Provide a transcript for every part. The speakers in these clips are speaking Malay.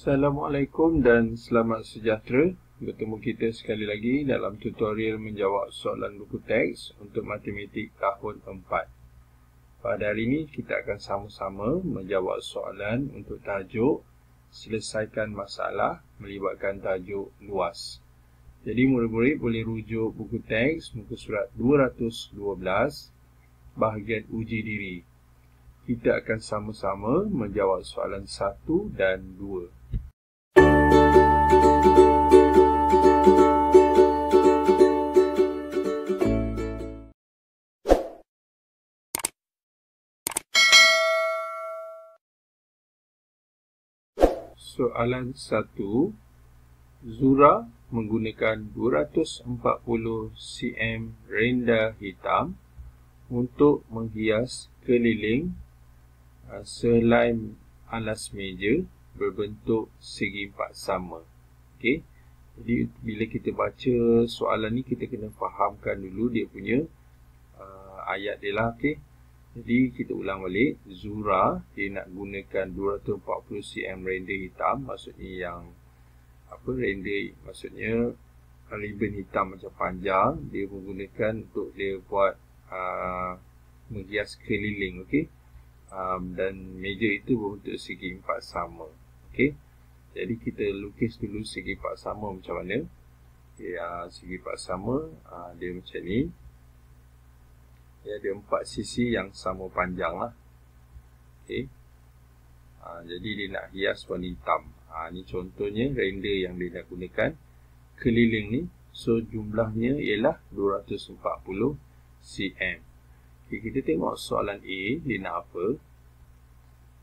Assalamualaikum dan selamat sejahtera. Bertemu kita sekali lagi dalam tutorial menjawab soalan buku teks untuk matematik tahun 4. Pada hari ini kita akan sama-sama menjawab soalan untuk tajuk selesaikan masalah melibatkan tajuk luas. Jadi murid-murid boleh rujuk buku teks muka surat 212 bahagian uji diri. Kita akan sama-sama menjawab soalan 1 dan 2. Soalan 1. Zura menggunakan 240 cm renda hitam untuk menghias keliling sehelai alas meja berbentuk segi empat sama. Okey. Jadi bila kita baca soalan ni kita kena fahamkan dulu dia punya ayat dia lah. Okey. Jadi kita ulang balik. Zura dia nak gunakan 240 cm renda hitam, maksudnya yang renda maksudnya ribbon hitam macam panjang, dia menggunakan untuk dia buat menghias keliling. Okey. Dan meja itu berbentuk segi empat sama. Okey. Jadi kita lukis dulu segi empat sama macam mana. Okay, segi empat sama dia macam ni. Dia ada 4 sisi yang sama panjang lah. Okey. Jadi dia nak hias warna hitam. Ni contohnya renda yang dia nak gunakan keliling ni. So jumlahnya ialah 240 cm. Okay, kita tengok soalan A, dia nak apa?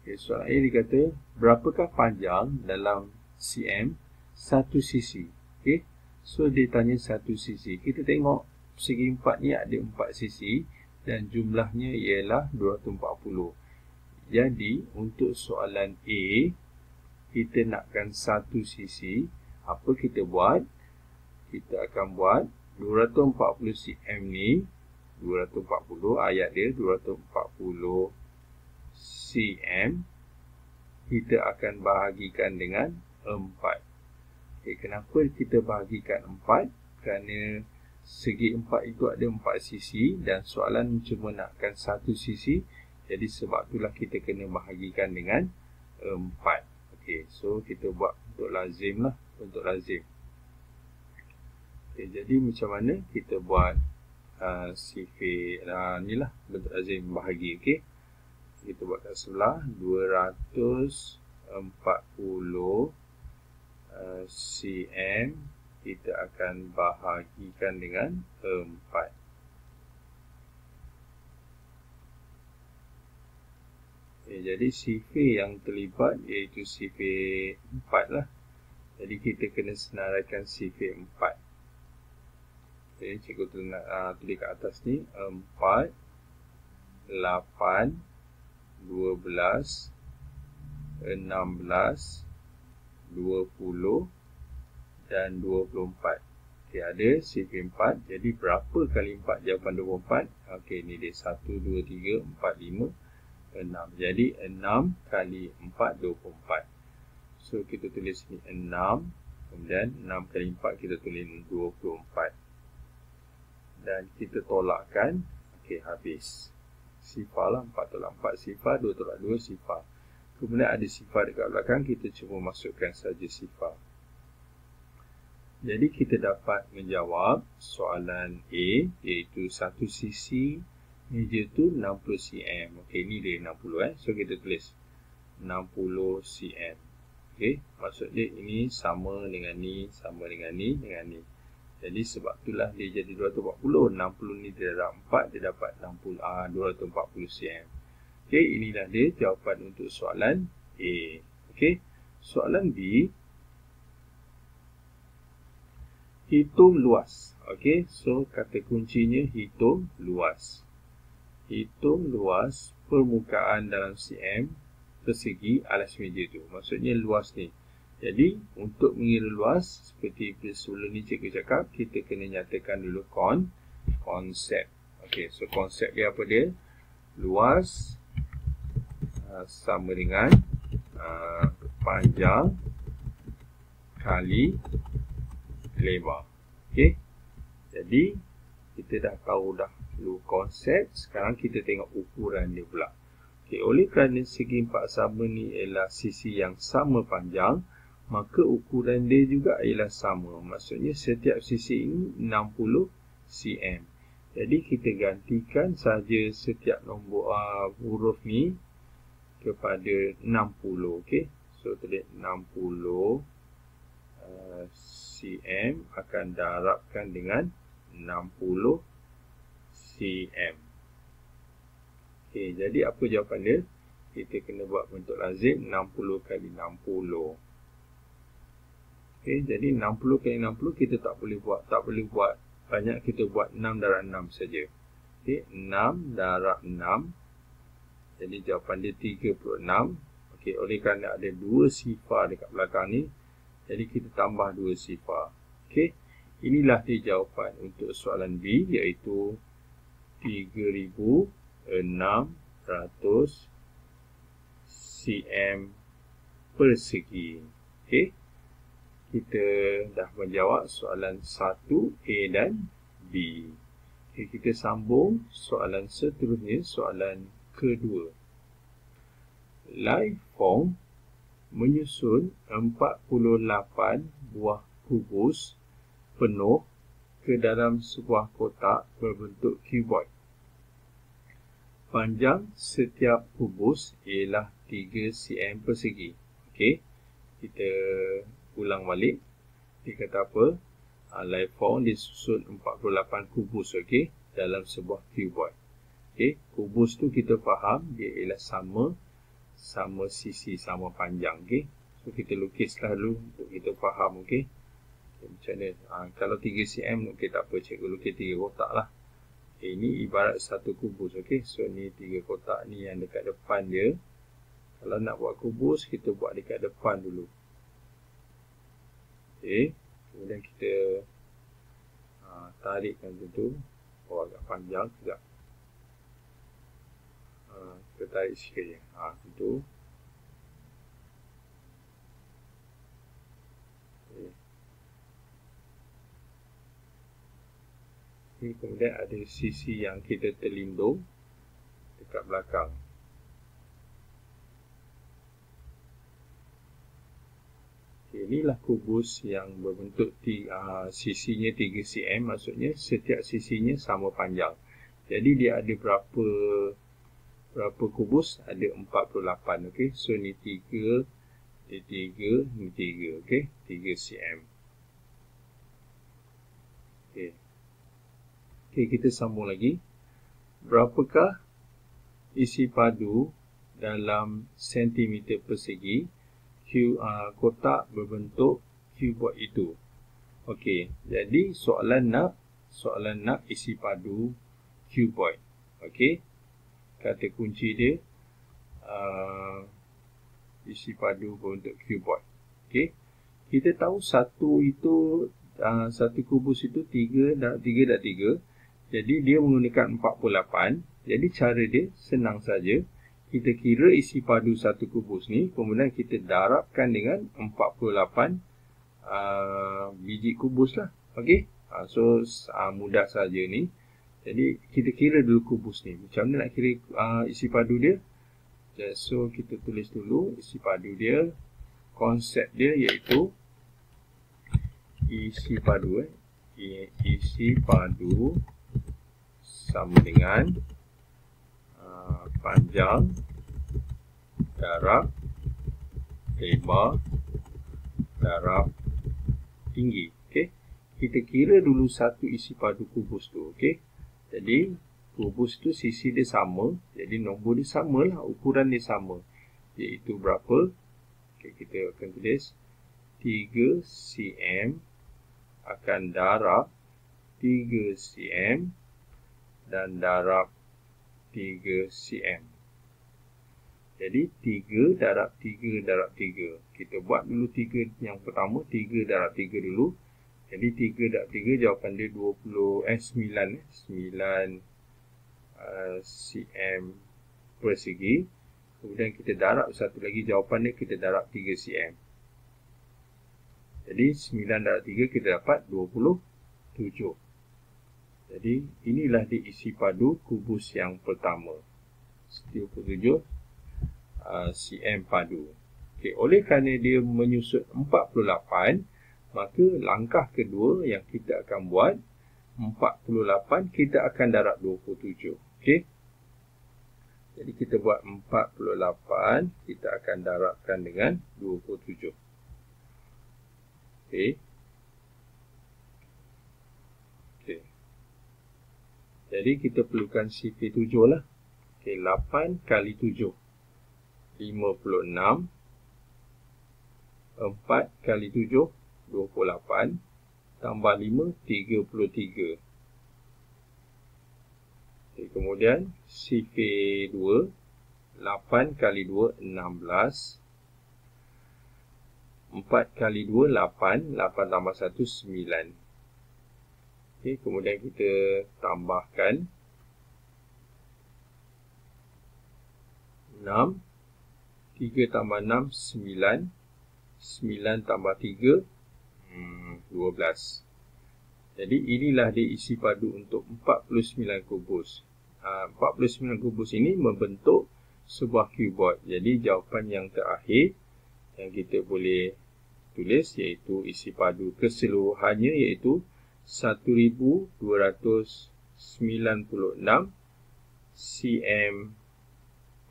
Okay, soalan A dia kata, berapakah panjang dalam cm satu sisi? Okay, so dia tanya satu sisi. Kita tengok segi empat ni ada 4 sisi dan jumlahnya ialah 240. Jadi, untuk soalan A, kita nakkan satu sisi. Apa kita buat? Kita akan buat 240 cm ni. 240, ayat dia 240 cm kita akan bahagikan dengan 4. Okay, kenapa kita bahagikan 4? Kerana segi 4 itu ada 4 sisi dan soalan cuma nakkan satu sisi. Jadi sebab itulah kita kena bahagikan dengan 4. Okay, so kita buat untuk lazim lah, untuk lazim. Okay, jadi macam mana kita buat sifir ni lah bentuk lazim bahagi. Okey, kita buat kat sebelah 240 cm kita akan bahagikan dengan 4. Okay, jadi sifir yang terlibat iaitu sifir 4 lah. Jadi kita kena senaraikan sifir 4. Okay, cikgu tulis kat atas ni 4, 8, 12, 16, 20 dan 24. Okay, ada sifir 4. Jadi berapa kali 4? Jawapan 24. Okay, ni dia 1, 2, 3, 4, 5, 6. Jadi 6 kali 4, 24. So kita tulis ni 6. Kemudian 6 kali 4 kita tulis 24. Dan kita tolakkan. Okey, habis. Sifar lah, 4 tolak 4 sifar, 2 tolak 2 sifar. Kemudian ada sifar dekat belakang, kita cuma masukkan saja sifar. Jadi kita dapat menjawab soalan A, iaitu satu sisi meja tu 60 cm. Okey, ni dia 60 So kita tulis 60 cm. Okey, maksudnya ini sama dengan ni, sama dengan ni, dengan ni. Jadi sebab itulah dia jadi 240. 60 ni dia darab 4, dia dapat 240 cm. Okey, inilah dia jawapan untuk soalan A. Okey, soalan B. Hitung luas. Okey, so kata kuncinya hitung luas. Hitung luas permukaan dalam cm persegi alas meja tu. Maksudnya luas ni. Jadi, untuk mengira luas, seperti sebelum ni cikgu cakap, kita kena nyatakan dulu konsep. Okey, so konsep dia apa dia? Luas sama dengan panjang kali lebar. Okey. Jadi kita dah tahu dah dulu konsep. Sekarang kita tengok ukuran dia pula. Okey, oleh kerana segi empat sama ni ialah sisi yang sama panjang, maka ukuran dia juga ialah sama. Maksudnya setiap sisi ini 60 cm. Jadi kita gantikan saja setiap nombor huruf ni kepada 60. Okey. So tulis 60 cm akan darabkan dengan 60 cm. Okey, jadi apa jawapan dia? Kita kena buat bentuk lazim 60 kali 60. Okey, jadi 60 kali 60 kita tak boleh buat banyak, kita buat 6 darab 6 saja. Okey, 6 darab 6. Jadi jawapan dia 36. Okey, oleh kerana ada 2 sifar dekat belakang ni, jadi kita tambah 2 sifar. Okey, inilah dia jawapan untuk soalan B, iaitu 3600 cm persegi. Okey, kita dah menjawab soalan 1A dan B. Okey, kita sambung soalan seterusnya, soalan kedua. Lai Fong menyusun 48 buah kubus penuh ke dalam sebuah kotak berbentuk cuboid. Panjang setiap kubus ialah 3 cm persegi. Okey, kita ulang balik. Dia kata apa? Lai Fong disusun 48 kubus, okey, dalam sebuah cuboid. Okey, kubus tu kita faham dia ialah sama sisi, sama panjang. Okey, so kita lukislah dulu untuk kita faham. Okey, macam mana? Kalau 3 cm, okey, tak apa, cikgu lukis 3 kotak lah. Okay, ini ibarat satu kubus. Okey, so ni 3 kotak ni yang dekat depan dia. Kalau nak buat kubus, kita buat dekat depan dulu. Okey, kemudian kita tarikkan tu. Oh, agak panjang sekejap. Kita tarik sikit je. Itu. Okay, kemudian ada sisi yang kita terlindung dekat belakang. Okay, inilah kubus yang berbentuk sisinya 3 cm, maksudnya setiap sisinya sama panjang. Jadi dia ada berapa kubus? Ada 48. Okey, so ni 3, ni 3, ni 3. Okey, 3 cm. Okey. Okey, kita sambung lagi. Berapakah isi padu dalam sentimeter persegi kotak berbentuk cuboid itu? Okey, jadi soalan nak isi padu cuboid. Okey, kata kunci dia isi padu berbentuk cuboid. Okey, kita tahu satu kubus itu 3 darab 3 darab 3. Jadi dia menggunakan 48. Jadi cara dia senang saja. Kita kira isi padu satu kubus ni, kemudian kita darabkan dengan 48 biji kubus lah. Okey, so mudah saja ni. Jadi kita kira dulu kubus ni. Macam mana nak kira isi padu dia? So kita tulis dulu isi padu dia. Konsep dia iaitu isi padu isi padu sama dengan panjang darab lebar darab tinggi. Okey, kita kira dulu satu isi padu kubus tu. Okey, jadi kubus tu sisi dia sama, jadi nombor dia samalah, ukuran dia sama, iaitu berapa? Okey, kita akan tulis 3 cm akan darab 3 cm dan darab 3 cm. Jadi 3 darab 3 darab 3. Kita buat dulu 3 yang pertama, 3 darab 3 dulu. Jadi 3 darab 3 jawapan dia 9 cm persegi. Kemudian kita darab satu lagi, jawapan dia kita darab 3 cm. Jadi 9 darab 3 kita dapat 27. Jadi inilah diisi padu kubus yang pertama. 27 cm padu. Okay, oleh kerana dia menyusut 48, maka langkah kedua yang kita akan buat, 48 kita akan darab 27. Okey. Jadi kita buat 48, kita akan darabkan dengan 27. Okey. Okey. Jadi kita perlukan CP7 lah. Okey, 8 kali 7. 56. 4 kali 7, 28. Tambah 5, 33. Okay, kemudian CP2, 8 kali 2, 16. 4 kali 2, 8. 8 tambah 1, 9. Okay, kemudian kita tambahkan 6. 3 tambah 6, 9. 9 tambah 3, 12. Jadi inilah dia isi padu untuk 49 kubus. 49 kubus ini membentuk sebuah cuboid. Jadi jawapan yang terakhir yang kita boleh tulis iaitu isi padu keseluruhannya iaitu 1296 cm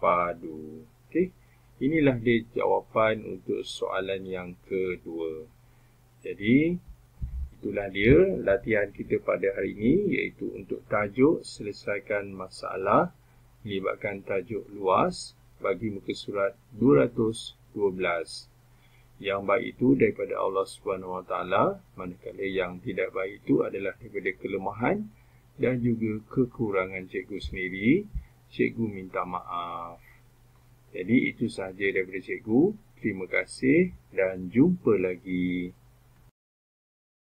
padu. Okey. Inilah dia jawapan untuk soalan yang kedua. Jadi, itulah dia latihan kita pada hari ini iaitu untuk tajuk selesaikan masalah melibatkan tajuk luas bagi muka surat 212. Yang baik itu daripada Allah SWT, manakala yang tidak baik itu adalah daripada kelemahan dan juga kekurangan cikgu sendiri. Cikgu minta maaf. Jadi itu sahaja daripada cikgu. Terima kasih dan jumpa lagi.